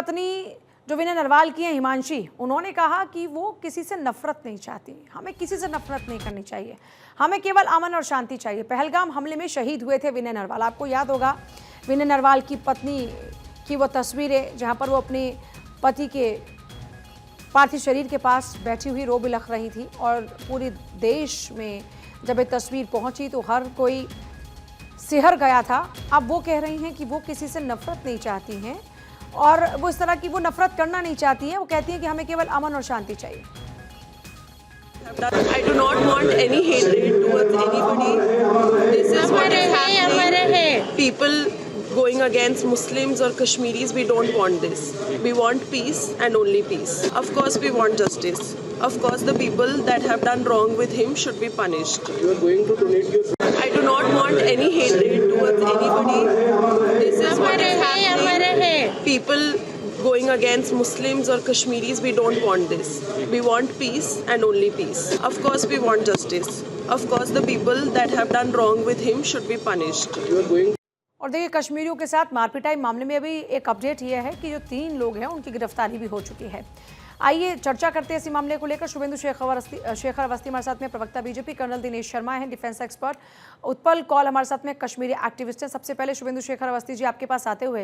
पत्नी जो विनय नरवाल की है हिमांशी, उन्होंने कहा कि वो किसी से नफरत नहीं चाहती। हमें किसी से नफरत नहीं करनी चाहिए, हमें केवल अमन और शांति चाहिए। पहलगाम हमले में शहीद हुए थे विनय नरवाल। आपको याद होगा विनय नरवाल की पत्नी की वो तस्वीरें जहां पर वो अपने पति के पार्थिव शरीर के पास बैठी हुई रो बिलख रही थी। और पूरे देश में जब ये तस्वीर पहुंची तो हर कोई सिहर गया था। अब वो कह रही हैं कि वो किसी से नफरत नहीं चाहती हैं और वो इस तरह की वो नफरत करना नहीं चाहती हैं। वो कहती हैं कि हमें केवल अमन और शांति चाहिए। I do not want any hatred towards anybody. This is what is happening. People going against Muslims or Kashmiris, we don't want this. We want peace and only peace. Of course, we want justice. Of course, the people that have done wrong with him should be punished. You are going to donate your... I do not want any hatred towards anybody. This is what is happening. People going against Muslims or Kashmiris, we don't want this. We want peace and only peace. Of course, we want justice. Of course, the people that have done wrong with him should be punished. You are going... और देखिए, कश्मीरियों के साथ मारपिटाई मामले में अभी एक update ये है कि जो 3 लोग हैं उनकी गिरफ्तारी भी हो चुकी है। आइए चर्चा करते हैं इसी मामले को लेकर। शुभेंदु शेखर अवस्थी हमारे साथ में, प्रवक्ता बीजेपी, कर्नल दिनेश शर्मा हैं, डिफेंस एक्सपर्ट, उत्पल कौल हमारे साथ में, कश्मीरी एक्टिविस्ट हैं। सबसे पहले शुभेंदु शेखर अवस्थी जी, आपके पास आते हुए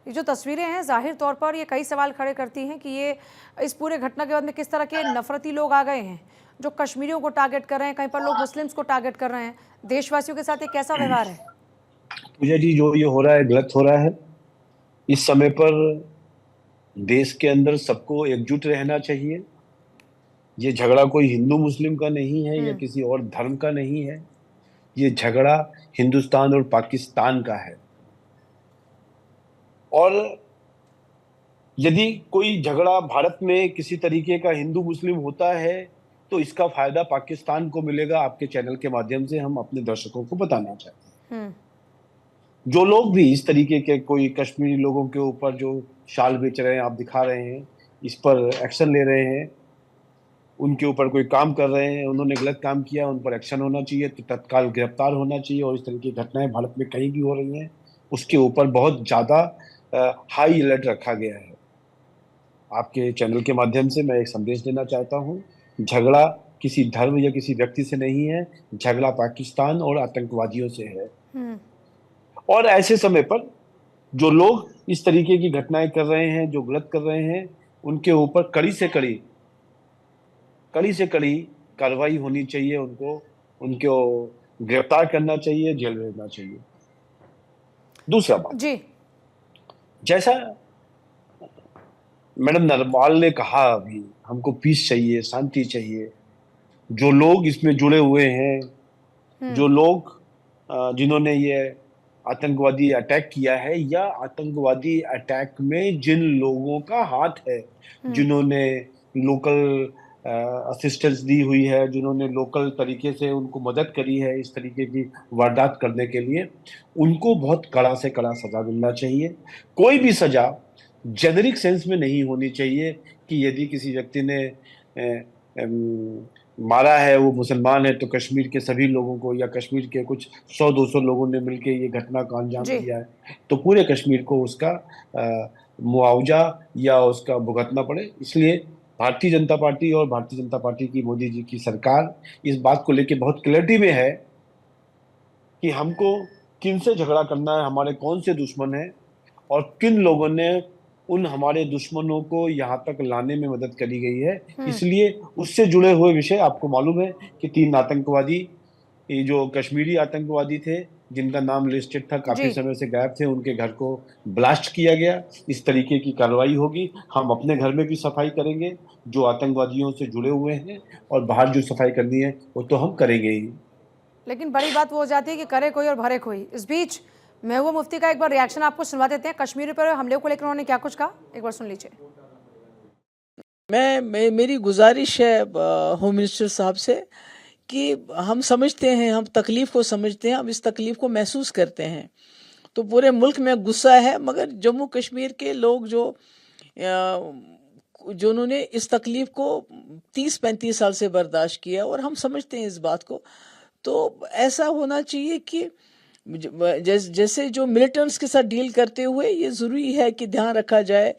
ये जो तस्वीरें हैं जाहिर तौर पर ये कई सवाल खड़े करती हैं कि ये इस पूरे घटना के बाद में किस तरह के नफरती लोग आ गए हैं जो कश्मीरियों को टारगेट कर रहे हैं, कहीं पर लोग मुस्लिम्स को टारगेट कर रहे हैं। देशवासियों के साथ एक कैसा व्यवहार है? पूजा जी, जो ये हो रहा है गलत हो रहा है। इस समय पर देश के अंदर सबको एकजुट रहना चाहिए। ये झगड़ा कोई हिंदू मुस्लिम का नहीं है या किसी और धर्म का नहीं है। ये झगड़ा हिंदुस्तान और पाकिस्तान का है। और यदि कोई झगड़ा भारत में किसी तरीके का हिंदू मुस्लिम होता है तो इसका फायदा पाकिस्तान को मिलेगा। आपके चैनल के माध्यम से हम अपने दर्शकों को बताना चाहते हैं। जो लोग भी इस तरीके के कोई कश्मीरी लोगों के ऊपर जो शाल बेच रहे हैं, आप दिखा रहे हैं, इस पर एक्शन ले रहे हैं, उनके ऊपर कोई काम कर रहे हैं, उन्होंने गलत काम किया, उन पर एक्शन होना चाहिए, तो तत्काल गिरफ्तार होना चाहिए। और इस तरह की घटनाएं भारत में कहीं भी हो रही हैं उसके ऊपर बहुत ज्यादा हाई अलर्ट रखा गया है। आपके चैनल के माध्यम से मैं एक संदेश देना चाहता हूँ, झगड़ा किसी धर्म या किसी व्यक्ति से नहीं है, झगड़ा पाकिस्तान और आतंकवादियों से है। और ऐसे समय पर जो लोग इस तरीके की घटनाएं कर रहे हैं, जो गलत कर रहे हैं, उनके ऊपर कड़ी से कड़ी कार्रवाई होनी चाहिए। उनको गिरफ्तार करना चाहिए, जेल भेजना चाहिए। दूसरा बात जी, जैसा मैडम नरवाल ने कहा, अभी हमको पीस चाहिए, शांति चाहिए। जो लोग इसमें जुड़े हुए हैं, जो लोग जिन्होंने ये आतंकवादी अटैक किया है या आतंकवादी अटैक में जिन लोगों का हाथ है, जिन्होंने लोकल असिस्टेंस दी हुई है, जिन्होंने लोकल तरीके से उनको मदद करी है इस तरीके की वारदात करने के लिए, उनको बहुत कड़ा से कड़ा सजा मिलना चाहिए। कोई भी सजा जेनरिक सेंस में नहीं होनी चाहिए कि यदि किसी व्यक्ति ने मारा है, वो मुसलमान है, तो कश्मीर के सभी लोगों को या कश्मीर के कुछ 100-200 लोगों ने मिलकर ये घटना को अंजाम दिया है तो पूरे कश्मीर को उसका मुआवजा या उसका भुगतना पड़े। इसलिए भारतीय जनता पार्टी और भारतीय जनता पार्टी की मोदी जी की सरकार इस बात को लेकर बहुत क्लैरिटी में है कि हमको किन से झगड़ा करना है, हमारे कौन से दुश्मन हैं और किन लोगों ने उन हमारे दुश्मनों को यहाँ तक लाने में मदद करी गई है। इसलिए उससे जुड़े हुए विषय आपको मालूम है कि 3 आतंकवादी, ये जो कश्मीरी आतंकवादी थे जिनका नाम लिस्टेड था, काफी समय से गायब थे, उनके घर को ब्लास्ट किया गया। इस तरीके की कार्रवाई होगी। हम अपने घर में भी सफाई करेंगे जो आतंकवादियों से जुड़े हुए हैं, और बाहर जो सफाई करनी है वो तो हम करेंगे ही। लेकिन बड़ी बात वो हो जाती है कि करे कोई और भरे कोई। इस बीच महबूबा मुफ्ती का एक बार रिएक्शन आपको सुनवा देते हैं। कश्मीर पर हमले को लेकर उन्होंने क्या कुछ कहा, एक बार सुन लीजिए। मेरी गुजारिश है होम मिनिस्टर साहब से कि हम समझते हैं, हम तकलीफ को समझते हैं, हम इस तकलीफ को महसूस करते हैं। तो पूरे मुल्क में गुस्सा है, मगर जम्मू कश्मीर के लोग जो उन्होंने इस तकलीफ को 30-35 साल से बर्दाश्त किया, और हम समझते हैं इस बात को। तो ऐसा होना चाहिए कि जैसे जो मिलिटेंट्स के साथ डील करते हुए ये जरूरी है कि ध्यान रखा जाए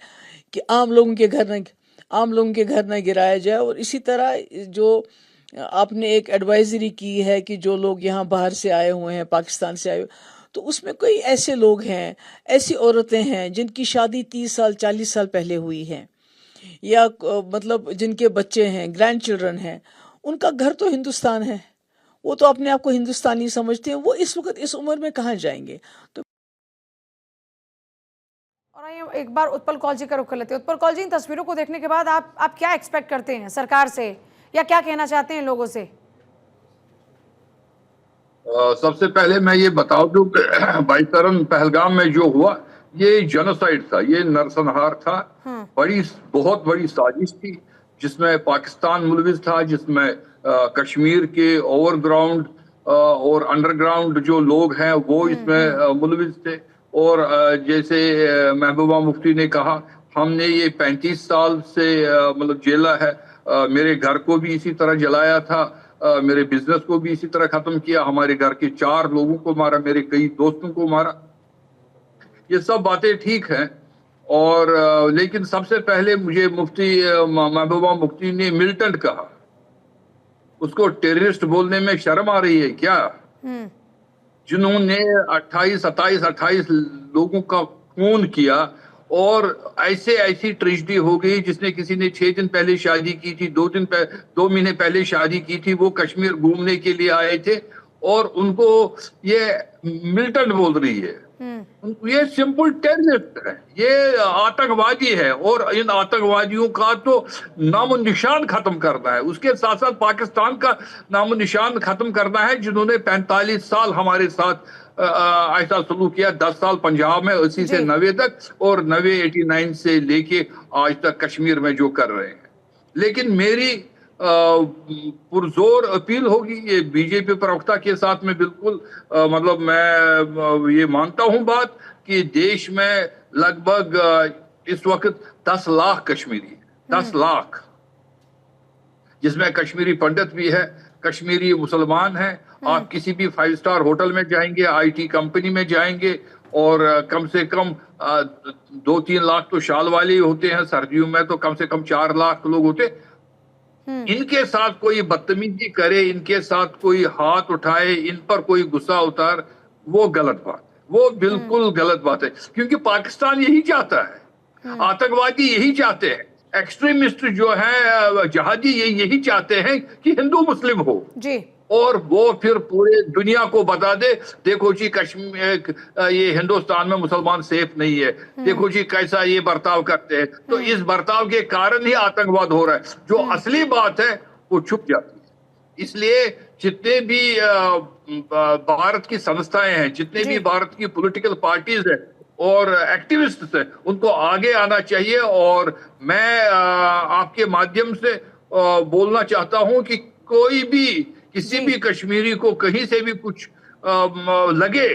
कि आम लोगों के घर न गिराया जाए। और इसी तरह जो आपने एक एडवाइजरी की है कि जो लोग यहाँ बाहर से आए हुए हैं, पाकिस्तान से आए हुए, तो उसमें कोई ऐसे लोग हैं, ऐसी औरतें हैं जिनकी शादी 30 साल 40 साल पहले हुई है, या मतलब जिनके बच्चे हैं, ग्रैंड चिल्ड्रन हैं, उनका घर तो हिंदुस्तान है, वो तो अपने आप को हिंदुस्तानी समझते हैं, वो इस वक्त इस उम्र में कहाँ जाएंगे। तो और आइए एक बार उत्पल कौल जी का रुख कर लेते हैं। उत्पल कौल जी, इन तस्वीरों को देखने के बाद आप क्या एक्सपेक्ट करते हैं सरकार से, या क्या कहना चाहते हैं लोगों से? सबसे पहले मैं ये बता दूं कि 22 पहलगाम में जो हुआ ये जेनोसाइड था, ये नरसंहार था, बहुत बड़ी साजिश थी जिसमें पाकिस्तान मुलविस था, जिसमें कश्मीर के ओवरग्राउंड और अंडरग्राउंड जो लोग हैं वो इसमें मुलविस थे। और जैसे महबूबा मुफ्ती ने कहा, हमने ये 35 साल से मतलब जेला है, मेरे घर को भी इसी तरह जलाया था, मेरे बिजनेस को भी इसी तरह खत्म किया, हमारे घर के 4 लोगों को मारा, मेरे कई दोस्तों को मारा। ये सब बातें ठीक हैं, और लेकिन सबसे पहले मुझे मुफ्ती महबूबा मुफ्ती ने मिलिटेंट कहा, उसको टेररिस्ट बोलने में शर्म आ रही है क्या? जिन्होंने 28 लोगों का खून किया, और ऐसी ट्रेजेडी हो गई जिसने किसी ने 6 दिन पहले शादी की थी, 2 महीने पहले शादी की थी, वो कश्मीर घूमने के लिए आए थे और उनको ये मिलिटेंट बोल रही है। ये सिंपल टेररिस्ट है, ये आतंकवादी है, और इन आतंकवादियों का तो नामो निशान खत्म करना है। उसके साथ साथ पाकिस्तान का नामो निशान खत्म करना है, जिन्होंने 45 साल हमारे साथ ऐसा सलूक किया, 10 साल पंजाब में, उसी से 90 तक, और 89 से लेके आज तक कश्मीर में जो कर रहे हैं। लेकिन मेरी पुरजोर अपील होगी, ये बीजेपी प्रवक्ता के साथ में बिल्कुल मतलब मैं ये मानता हूं बात कि देश में लगभग इस वक्त 10 लाख कश्मीरी, 10 लाख, जिसमें कश्मीरी पंडित भी है, कश्मीरी मुसलमान हैं। आप किसी भी 5 स्टार होटल में जाएंगे, IT कंपनी में जाएंगे, और कम से कम 2-3 लाख तो शाल वाले ही होते हैं, सर्दियों में तो कम से कम 4 लाख लोग होते। इनके साथ कोई बदतमीजी करे, इनके साथ कोई हाथ उठाए, इन पर कोई गुस्सा उतार, वो गलत बात है, वो बिल्कुल गलत बात है, क्योंकि पाकिस्तान यही चाहता है, आतंकवादी यही चाहते हैं, एक्सट्रीमिस्ट जो है जहादी यही चाहते हैं कि हिंदू मुस्लिम हो जी, और वो फिर पूरे दुनिया को बता दे, देखो जी कश्मीर, ये हिंदुस्तान में मुसलमान सेफ नहीं है, देखो जी कैसा ये बर्ताव करते हैं। तो इस बर्ताव के कारण ही आतंकवाद हो रहा है, जो असली बात है वो छुप जाती है। इसलिए जितने भी भारत की संस्थाएं हैं, जितने भी भारत की पॉलिटिकल पार्टीज है और एक्टिविस्ट है, उनको आगे आना चाहिए। और मैं आपके माध्यम से बोलना चाहता हूं कि कोई भी किसी भी कश्मीरी को कहीं से भी कुछ लगे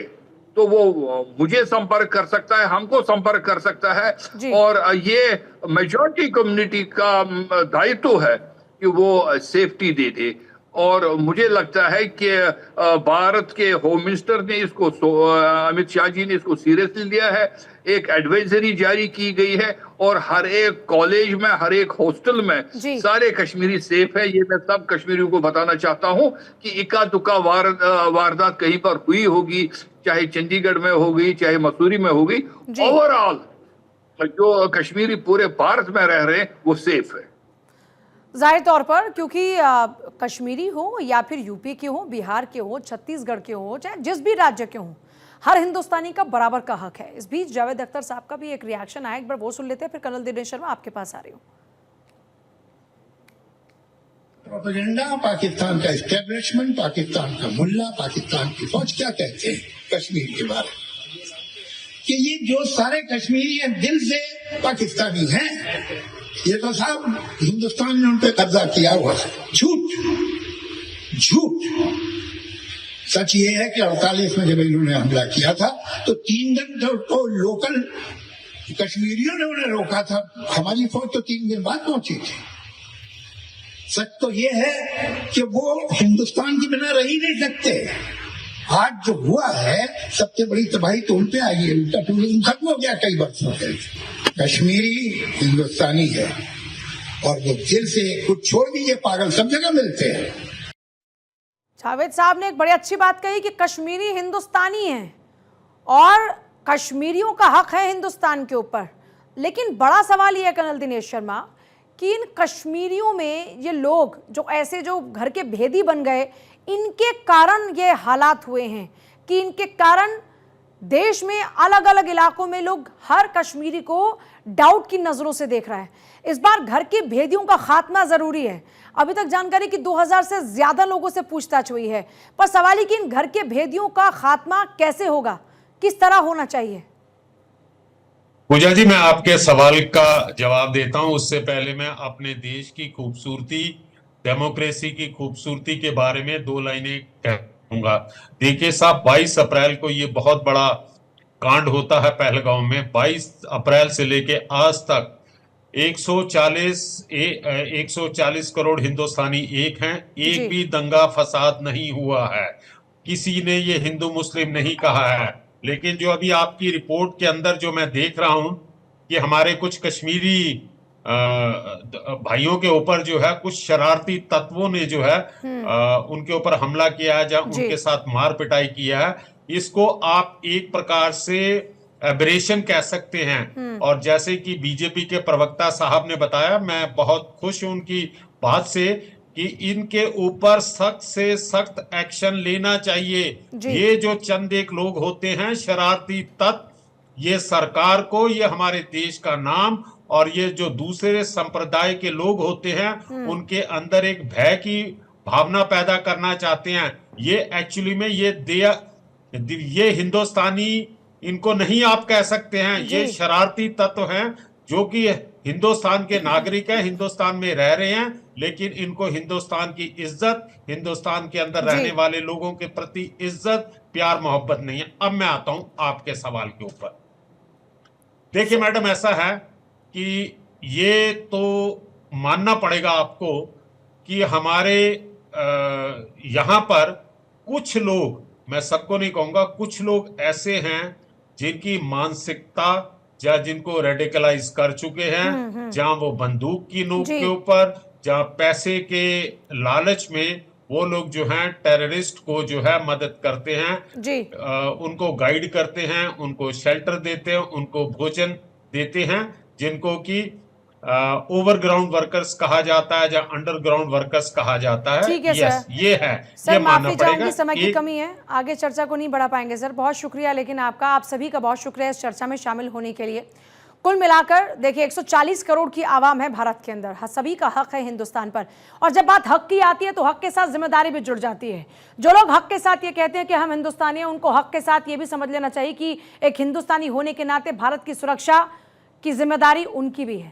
तो वो मुझे संपर्क कर सकता है, हमको संपर्क कर सकता है, और ये मेजॉरिटी कम्युनिटी का दायित्व है कि वो सेफ्टी दे दे। और मुझे लगता है कि भारत के होम मिनिस्टर ने इसको, अमित शाह जी ने इसको सीरियसली लिया है, एक एडवाइजरी जारी की गई है, और हर एक कॉलेज में, हर एक हॉस्टल में सारे कश्मीरी सेफ है। ये मैं सब कश्मीरियों को बताना चाहता हूं कि इक्का दुक्का वारदात कहीं पर हुई होगी, चाहे चंडीगढ़ में होगी, चाहे मसूरी में होगी, ओवरऑल जो कश्मीरी पूरे भारत में रह रहे हैं वो सेफ है। जाहिर तौर पर, क्योंकि कश्मीरी हो या फिर यूपी के हो, बिहार के हो, छत्तीसगढ़ के हो, चाहे जिस भी राज्य के हो, हर हिंदुस्तानी का बराबर का हक है। इस बीच जावेद अख्तर साहब का भी एक रिएक्शन आया, एक बार वो सुन लेते हैं, फिर कर्नल दिनेश शर्मा आपके पास आ रही हूँ। प्रोपेगेंडा पाकिस्तान का एस्टेब्लिशमेंट, पाकिस्तान का मुल्ला, पाकिस्तान की फौज क्या कहते हैं कश्मीर के बारे में, कि ये जो सारे कश्मीरी हैं दिल से पाकिस्तानी हैं, ये तो साहब हिंदुस्तान ने उन पर कब्जा किया हुआ है। झूठ। सच ये है कि 48 में जब इन्होंने हमला किया था तो 3 दिन तो लोकल कश्मीरियों ने उन्हें रोका था, हमारी फौज तो 3 दिन बाद पहुंची थी। सच तो ये है कि वो हिंदुस्तान के बिना रह ही नहीं सकते, आज जो हुआ है सबसे बड़ी तबाही तो उन पे आई है, उनका टूरिज्म खत्म हो गया कई वर्षों से। कश्मीरी हिंदुस्तानी है और वो जेल से कुछ छोड़ दीजिए, पागल सब जगह मिलते हैं। जावेद साहब ने एक बड़ी अच्छी बात कही कि कश्मीरी हिंदुस्तानी हैं और कश्मीरियों का हक है हिंदुस्तान के ऊपर। लेकिन बड़ा सवाल यह है कर्नल दिनेश शर्मा कि इन कश्मीरियों में ये लोग जो ऐसे जो घर के भेदी बन गए, इनके कारण ये हालात हुए हैं कि इनके कारण देश में अलग अलग इलाकों में लोग हर कश्मीरी को डाउट की नज़रों से देख रहा है। इस बार घर के भेदियों का खात्मा ज़रूरी है। अभी तक जानकारी कि 2000 से ज़्यादा लोगों से पूछताछ हुई है, पर सवाल है कि इन घर के भेदियों का खात्मा कैसे होगा, किस तरह होना चाहिए? पूजा जी, मैं आपके सवाल का जवाब देता हूं। उससे पहले मैं अपने देश की खूबसूरती, डेमोक्रेसी की खूबसूरती के बारे में 2 लाइनें कहूंगा। देखिए साहब, 22 अप्रैल को ये बहुत बड़ा कांड होता है पहलगाम में। 22 अप्रैल से लेके आज तक 140 करोड़ हिंदुस्तानी एक हैं। एक भी दंगा फसाद नहीं हुआ है, किसी ने ये हिंदू मुस्लिम नहीं कहा है। लेकिन जो अभी आपकी रिपोर्ट के अंदर जो मैं देख रहा हूं कि हमारे कुछ कश्मीरी भाइयों के ऊपर जो है कुछ शरारती तत्वों ने जो है उनके ऊपर हमला किया है, जहां उनके साथ मार पिटाई किया है, इसको आप एक प्रकार से एबरेशन कह सकते हैं। और जैसे कि बीजेपी के प्रवक्ता साहब ने बताया, मैं बहुत खुश हूं उनकी बात से कि इनके ऊपर सख्त से सख्त एक्शन लेना चाहिए। ये जो चंद एक लोग होते हैं शरारती तत्व, ये सरकार को, ये हमारे देश का नाम, और ये जो दूसरे संप्रदाय के लोग होते हैं उनके अंदर एक भय की भावना पैदा करना चाहते हैं। ये एक्चुअली में ये हिंदुस्तानी इनको नहीं आप कह सकते हैं। ये शरारती तत्व हैं जो कि हिंदुस्तान के नागरिक हैं, हिंदुस्तान में रह रहे हैं, लेकिन इनको हिंदुस्तान की इज्जत, हिंदुस्तान के अंदर रहने वाले लोगों के प्रति इज्जत, प्यार, मोहब्बत नहीं है। अब मैं आता हूं आपके सवाल के ऊपर। देखिए मैडम, ऐसा है कि ये तो मानना पड़ेगा आपको कि हमारे यहाँ पर कुछ लोग, मैं सबको नहीं कहूंगा, कुछ लोग ऐसे हैं जिनकी मानसिकता या जिनको रेडिकलाइज कर चुके हैं, जहां वो बंदूक की नोक के ऊपर, जहां पैसे के लालच में वो लोग जो हैं टेररिस्ट को जो है मदद करते हैं, उनको गाइड करते हैं, उनको शेल्टर देते हैं, उनको भोजन देते हैं, जिनको कि ओवरग्राउंड वर्कर्स कहा जाता है या अंडरग्राउंड वर्कर्स कहा जाता है। ठीक है सर, ये है, सर ये माफी मानना चाहूंगी, पड़ेगा। समय की कमी है, आगे चर्चा को नहीं बढ़ा पाएंगे सर। बहुत शुक्रिया लेकिन आपका, आप सभी का बहुत शुक्रिया इस चर्चा में शामिल होने के लिए। कुल मिलाकर देखिए 140 करोड़ की आवाम है भारत के अंदर, सभी का हक है हिंदुस्तान पर। और जब बात हक की आती है तो हक के साथ जिम्मेदारी भी जुड़ जाती है। जो लोग हक के साथ ये कहते हैं कि हम हिंदुस्तानी हैं, उनको हक के साथ ये भी समझ लेना चाहिए कि एक हिंदुस्तानी होने के नाते भारत की सुरक्षा की जिम्मेदारी उनकी भी है।